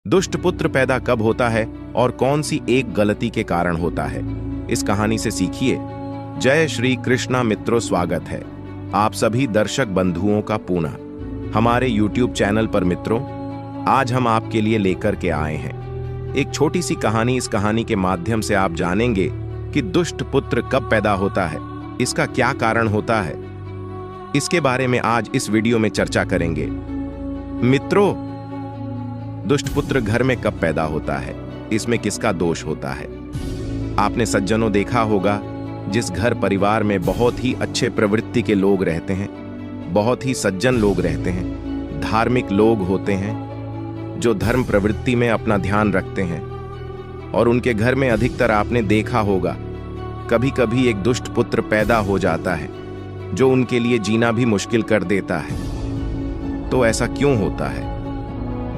दुष्ट पुत्र पैदा कब होता है और कौन सी एक गलती के कारण होता है, इस कहानी से सीखिए। जय श्री कृष्णा मित्रों, स्वागत है आप सभी दर्शक बंधुओं का पुनः हमारे YouTube चैनल पर। मित्रों, आज हम आपके लिए लेकर के आए हैं एक छोटी सी कहानी। इस कहानी के माध्यम से आप जानेंगे कि दुष्ट पुत्र कब पैदा होता है, इसका क्या कारण होता है, इसके बारे में आज इस वीडियो में चर्चा करेंगे। मित्रों, दुष्ट पुत्र घर में कब पैदा होता है, इसमें किसका दोष होता है? आपने सज्जनों देखा होगा, जिस घर परिवार में बहुत ही अच्छे प्रवृत्ति के लोग रहते हैं, बहुत ही सज्जन लोग रहते हैं, धार्मिक लोग होते हैं, जो धर्म प्रवृत्ति में अपना ध्यान रखते हैं, और उनके घर में अधिकतर आपने देखा होगा कभी कभी एक दुष्ट पुत्र पैदा हो जाता है जो उनके लिए जीना भी मुश्किल कर देता है। तो ऐसा क्यों होता है?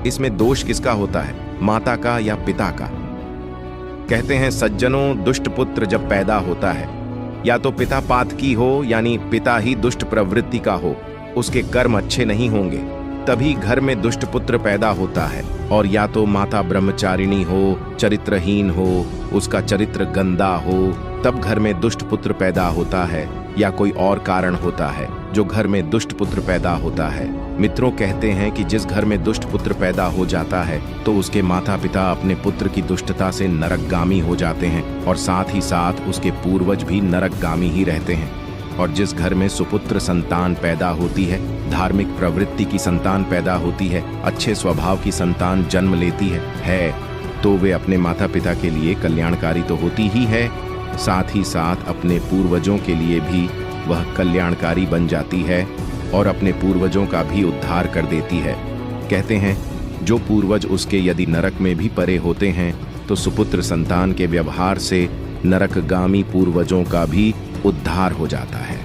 इसमें दोष किसका होता है, माता का या पिता का? कहते हैं सज्जनों, दुष्ट पुत्र जब पैदा होता है, या तो पिता पातकी हो, यानी पिता ही दुष्ट प्रवृत्ति का हो, उसके कर्म अच्छे नहीं होंगे, तभी घर में दुष्ट पुत्र पैदा होता है। और या तो माता ब्रह्मचारिणी हो, चरित्रहीन हो, उसका चरित्र गंदा हो, तब घर में दुष्ट पुत्र पैदा होता है, या कोई और कारण होता है जो घर में दुष्ट पुत्र पैदा होता है। मित्रों, कहते हैं कि जिस घर में दुष्ट पुत्र पैदा हो जाता है तो उसके माता पिता अपने पुत्र की दुष्टता से नरकगामी हो जाते हैं, और साथ ही साथ उसके पूर्वज भी नरकगामी ही रहते हैं। और जिस घर में सुपुत्र संतान पैदा होती है, धार्मिक प्रवृत्ति की संतान पैदा होती है, अच्छे स्वभाव की संतान जन्म लेती है, तो वे अपने माता पिता के लिए कल्याणकारी तो होती ही है, साथ ही साथ अपने पूर्वजों के लिए भी वह कल्याणकारी बन जाती है और अपने पूर्वजों का भी उद्धार कर देती है। कहते हैं जो पूर्वज उसके यदि नरक में भी पड़े होते हैं तो सुपुत्र संतान के व्यवहार से नरकगामी पूर्वजों का भी उद्धार हो जाता है।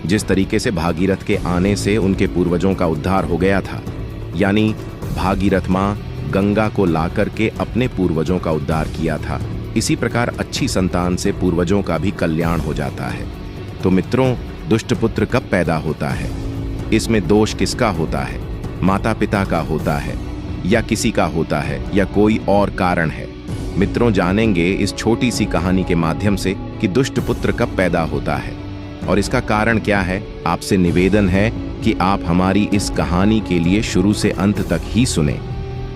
जिस तरीके से भागीरथ के आने से उनके पूर्वजों का उद्धार हो गया था, यानी भागीरथ माँ गंगा को लाकर के अपने पूर्वजों का उद्धार किया था, इसी प्रकार अच्छी संतान से पूर्वजों का भी कल्याण हो जाता है। तो मित्रों, दुष्ट पुत्र कब पैदा होता है, इसमें दोष किसका होता है? माता पिता का होता है, या किसी का होता है, या कोई और कारण है? मित्रों, जानेंगे इस छोटी सी कहानी के माध्यम से कि दुष्ट पुत्र कब पैदा होता है और इसका कारण क्या है। आपसे निवेदन है कि आप हमारी इस कहानी के लिए शुरू से अंत तक ही सुने।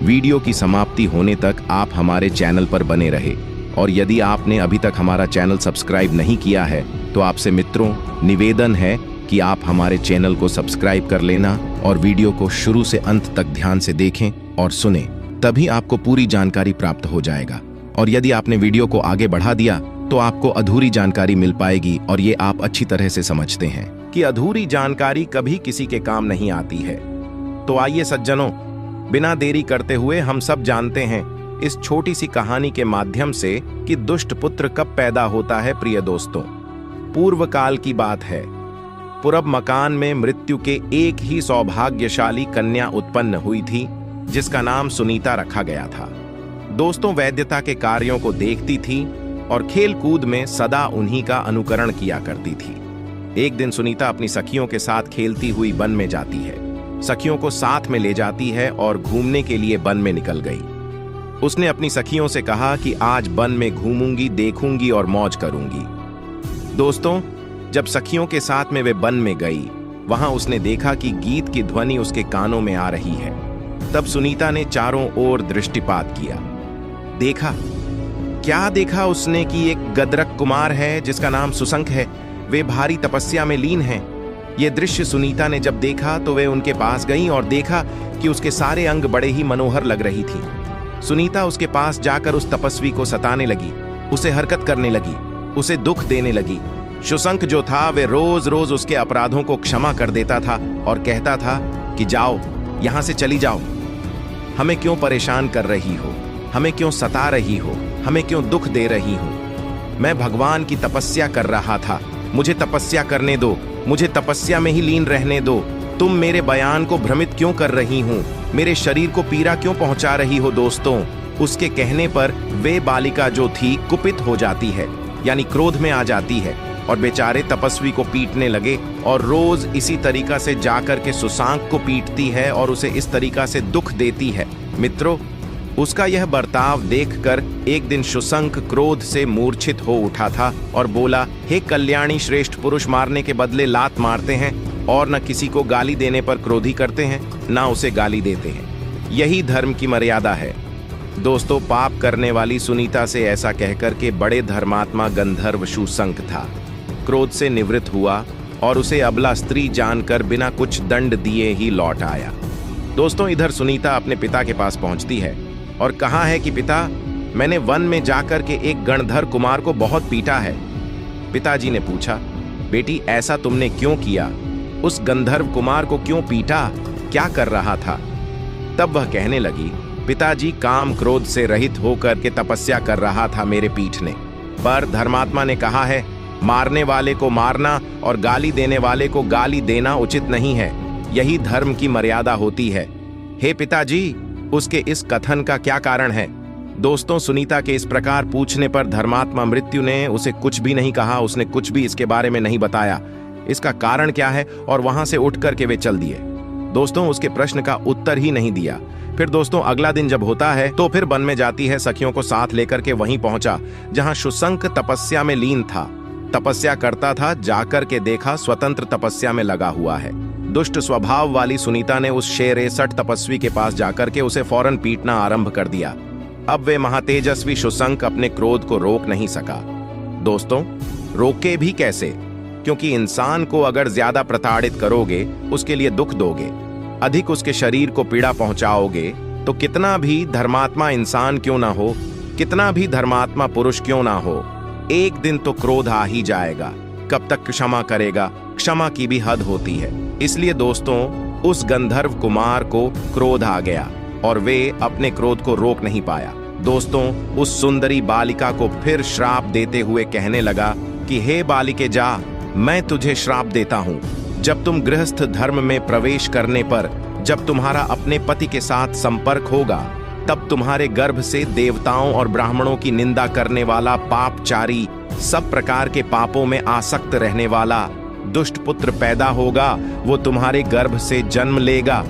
वीडियो की समाप्ति होने तक आप हमारे चैनल पर बने रहे, और यदि आपने अभी तक हमारा चैनल सब्सक्राइब नहीं किया है तो आपसे मित्रों निवेदन है कि आप हमारे चैनल को सब्सक्राइब कर लेना और वीडियो को शुरू से अंत तक ध्यान से देखें और सुने, तभी आपको पूरी जानकारी प्राप्त हो जाएगा। और यदि आपने वीडियो को आगे बढ़ा दिया तो आपको अधूरी जानकारी मिल पाएगी, और ये आप अच्छी तरह से समझते हैं कि अधूरी जानकारी कभी किसी के काम नहीं आती है। तो आइए सज्जनों, बिना देरी करते हुए हम सब जानते हैं इस छोटी सी कहानी के माध्यम से कि दुष्ट पुत्र कब पैदा होता है। प्रिय दोस्तों, पूर्व काल की बात है। पूरब मकान में मृत्यु के एक ही सौभाग्यशाली कन्या उत्पन्न हुई थी, जिसका नाम सुनीता रखा गया था। दोस्तों, वैद्यता के कार्यों को देखती थी और खेल कूद में सदा उन्हीं का अनुकरण किया करती थी। एक दिन सुनीता अपनी सखियों के साथ खेलती हुई वन में जाती है। सखियों को साथ में ले जाती है और घूमने के लिए वन में निकल गई। उसने अपनी सखियों से कहा कि आज वन में घूमूंगी, देखूंगी और मौज करूंगी। दोस्तों, जब सखियों के साथ में वे वन में गई, वहां उसने देखा कि गीत की ध्वनि उसके कानों में आ रही है। तब सुनीता ने चारों ओर दृष्टिपात किया। देखा, क्या देखा उसने कि एक गदरक कुमार है जिसका नाम सुशंख है, वे भारी तपस्या में लीन हैं। ये दृश्य सुनीता ने जब देखा तो वे उनके पास गईं और देखा कि उसके सारे अंग बड़े ही मनोहर लग रही थी। सुनीता उसके पास जाकर उस तपस्वी को सताने लगी, उसे हरकत करने लगी, उसे दुख देने लगी। सुशंख जो था वे रोज रोज उसके अपराधों को क्षमा कर देता था और कहता था कि जाओ, यहां से चली जाओ, हमें क्यों परेशान कर रही हो, हमें क्यों सता रही हो, हमें क्यों दुख दे रही हो। मैं भगवान की तपस्या कर रहा था, मुझे तपस्या करने दो, मुझे तपस्या में ही लीन रहने दो। तुम मेरे बयान को भ्रमित क्यों कर रही हो, मेरे शरीर को पीड़ा क्यों पहुंचा रही हो। दोस्तों, उसके कहने पर वे बालिका जो थी कुपित हो जाती है, यानी क्रोध में आ जाती है, और बेचारे तपस्वी को पीटने लगे और रोज इसी तरीका से जाकर के सुशांक को पीटती है और उसे इस तरीका से दुख देती है। मित्रों, उसका यह बर्ताव देखकर एक दिन शुशंक क्रोध से मूर्छित हो उठा था और बोला, हे कल्याणी श्रेष्ठ पुरुष मारने के बदले लात मारते हैं और न किसी को गाली देने पर क्रोधी करते हैं, न उसे गाली देते हैं। यही धर्म की मर्यादा है। दोस्तों, पाप करने वाली सुनीता से ऐसा कहकर के बड़े धर्मात्मा गंधर्व शुशंक था क्रोध से निवृत्त हुआ और उसे अबला स्त्री जानकर बिना कुछ दंड दिए ही लौट आया। दोस्तों, इधर सुनीता अपने पिता के पास पहुंचती है और कहा है कि पिता, मैंने वन में जाकर के एक गणधर कुमार को बहुत पीटा है। पिताजी ने पूछा, बेटी ऐसा तुमने क्यों किया? उस गंधर्व कुमार को क्यों पीटा? क्या कर रहा था? तब वह कहने लगी, पिताजी, काम क्रोध से रहित होकर के तपस्या कर रहा था मेरे पीटने पर धर्मात्मा ने कहा है, मारने वाले को मारना और गाली देने वाले को गाली देना उचित नहीं है। यही धर्म की मर्यादा होती है। हे पिताजी, उसके इस कथन का क्या कारण है? दोस्तों, सुनीता के इस प्रकार पूछने पर धर्मात्मा मृत्यु ने उसे कुछ भी नहीं कहा। उसने कुछ भी इसके बारे में नहीं बताया, इसका कारण क्या है, और वहां से उठ करके वे चल दिए। दोस्तों, उसके प्रश्न का उत्तर ही नहीं दिया। फिर दोस्तों, अगला दिन जब होता है तो फिर वन में जाती है, सखियों को साथ लेकर के वहीं पहुंचा जहां शुशंक तपस्या में लीन था, तपस्या करता था। जाकर के देखा स्वतंत्र तपस्या में लगा हुआ है। दुष्ट स्वभाव वाली सुनीता ने उस शेर सठ तपस्वी के पास जाकर के उसे फौरन पीटना आरंभ कर दिया। अब वे महातेजस्वी शुशंक अपने क्रोध को रोक नहीं सका। दोस्तों, रोके भी कैसे? क्योंकि इंसान को अगर ज्यादा प्रताड़ित करोगे, उसके लिए दुख दोगे, अधिक उसके शरीर को पीड़ा पहुंचाओगे, तो कितना भी धर्मात्मा इंसान क्यों ना हो, कितना भी धर्मात्मा पुरुष क्यों ना हो, एक दिन तो क्रोध आ ही जाएगा। कब तक क्षमा करेगा? क्षमा की भी हद होती है। इसलिए दोस्तों, उस गंधर्व कुमार को क्रोध आ गया और वे अपने क्रोध को रोक नहीं पाया। दोस्तों, उस सुंदरी बालिका को फिर श्राप देते हुए कहने लगा कि हे बालिके, जा, मैं तुझे श्राप देता हूँ। जब तुम गृहस्थ धर्म में प्रवेश करने पर, जब तुम्हारा अपने पति के साथ संपर्क होगा, तब तुम्हारे गर्भ से देवताओं और ब्राह्मणों की निंदा करने वाला पापचारी, सब प्रकार के पापों में आसक्त रहने वाला दुष्ट पुत्र पैदा होगा। वो तुम्हारे गर्भ से जन्म लेगा।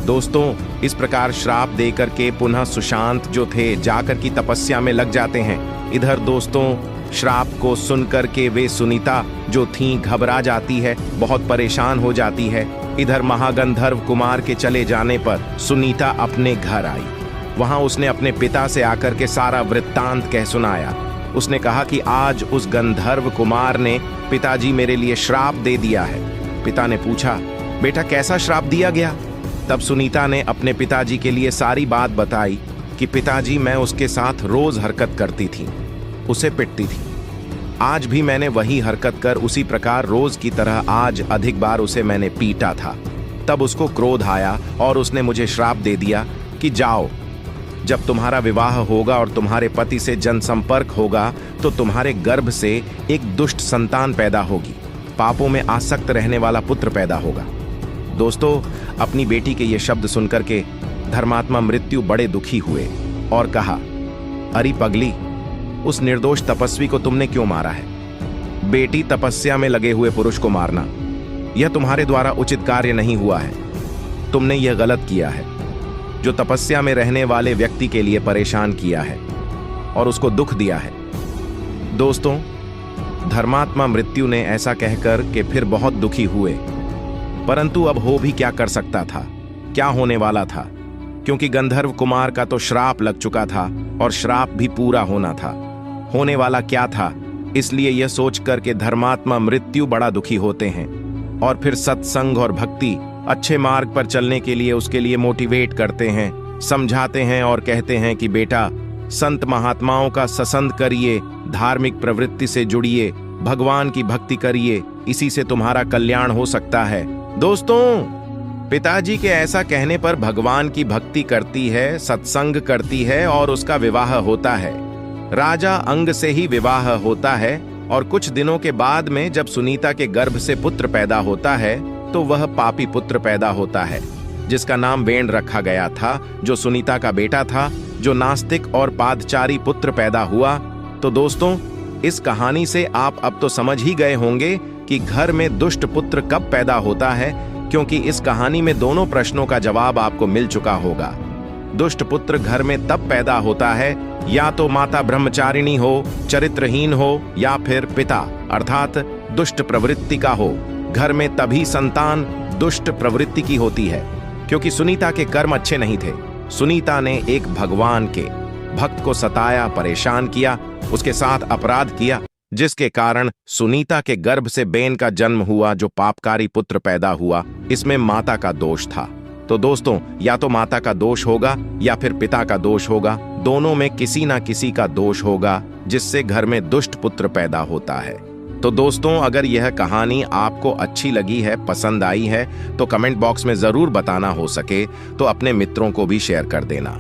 दोस्तों, इस प्रकार श्राप देकर के पुनः सुशांत जो थे जाकर की तपस्या में लग जाते हैं। इधर दोस्तों, श्राप को सुनकर के वे सुनीता जो थीं घबरा जाती है, बहुत परेशान हो जाती है। इधर महागंधर्व कुमार के चले जाने पर सुनीता अपने घर आई। वहां उसने अपने पिता से आकर के सारा वृत्तांत कह सुनाया। उसने कहा कि आज उस गंधर्व कुमार ने, पिताजी, मेरे लिए श्राप दे दिया है। पिता ने पूछा, बेटा कैसा श्राप दिया गया? तब सुनीता ने अपने पिताजी के लिए सारी बात बताई कि पिताजी, मैं उसके साथ रोज हरकत करती थी, उसे पिटती थी। आज भी मैंने वही हरकत कर उसी प्रकार रोज की तरह आज अधिक बार उसे मैंने पीटा था। तब उसको क्रोध आया और उसने मुझे श्राप दे दिया कि जाओ, जब तुम्हारा विवाह होगा और तुम्हारे पति से जनसंपर्क होगा तो तुम्हारे गर्भ से एक दुष्ट संतान पैदा होगी, पापों में आसक्त रहने वाला पुत्र पैदा होगा। दोस्तों, अपनी बेटी के ये शब्द सुनकर के धर्मात्मा मृत्यु बड़े दुखी हुए और कहा, अरे पगली, उस निर्दोष तपस्वी को तुमने क्यों मारा है? बेटी, तपस्या में लगे हुए पुरुष को मारना यह तुम्हारे द्वारा उचित कार्य नहीं हुआ है। तुमने यह गलत किया है, जो तपस्या में रहने वाले व्यक्ति के लिए परेशान किया है और उसको दुख दिया है। दोस्तों, धर्मात्मा मृत्यु ने ऐसा कहकर के फिर बहुत दुखी हुए, परंतु अब हो भी क्या कर सकता था? क्या होने वाला था? क्योंकि गंधर्व कुमार का तो श्राप लग चुका था और श्राप भी पूरा होना था। होने वाला क्या था? इसलिए यह सोच कर के धर्मात्मा मृत्यु बड़ा दुखी होते हैं और फिर सत्संग और भक्ति, अच्छे मार्ग पर चलने के लिए उसके लिए मोटिवेट करते हैं, समझाते हैं और कहते हैं कि बेटा, संत महात्माओं का सत्संग करिए, धार्मिक प्रवृत्ति से जुड़िए, भगवान की भक्ति करिए, इसी से तुम्हारा कल्याण हो सकता है। दोस्तों, पिताजी के ऐसा कहने पर भगवान की भक्ति करती है, सत्संग करती है और उसका विवाह होता है। राजा अंग से ही विवाह होता है और कुछ दिनों के बाद में जब सुनीता के गर्भ से पुत्र पैदा होता है तो वह पापी पुत्र पैदा होता है, जिसका नाम वेण रखा गया था, जो सुनीता का बेटा था, जो नास्तिक और पादचारी पुत्र पैदा हुआ। तो दोस्तों, इस कहानी से आप अब तो समझ ही गए होंगे कि घर में दुष्ट पुत्र कब पैदा होता है, क्योंकि इस कहानी में दोनों प्रश्नों का जवाब आपको मिल चुका होगा। दुष्ट पुत्र घर में तब पैदा होता है या तो माता ब्रह्मचारिणी हो, चरित्रहीन हो, या फिर पिता अर्थात दुष्ट प्रवृत्ति का हो। घर में तभी संतान दुष्ट प्रवृत्ति की होती है, क्योंकि सुनीता के कर्म अच्छे नहीं थे। सुनीता ने एक भगवान के भक्त को सताया, परेशान किया, उसके साथ अपराध किया, जिसके कारण सुनीता के गर्भ से बेन का जन्म हुआ, जो पापकारी पुत्र पैदा हुआ। इसमें माता का दोष था। तो दोस्तों, या तो माता का दोष होगा या फिर पिता का दोष होगा, दोनों में किसी ना किसी का दोष होगा, जिससे घर में दुष्ट पुत्र पैदा होता है। तो दोस्तों, अगर यह कहानी आपको अच्छी लगी है, पसंद आई है, तो कमेंट बॉक्स में जरूर बताना, हो सके तो अपने मित्रों को भी शेयर कर देना।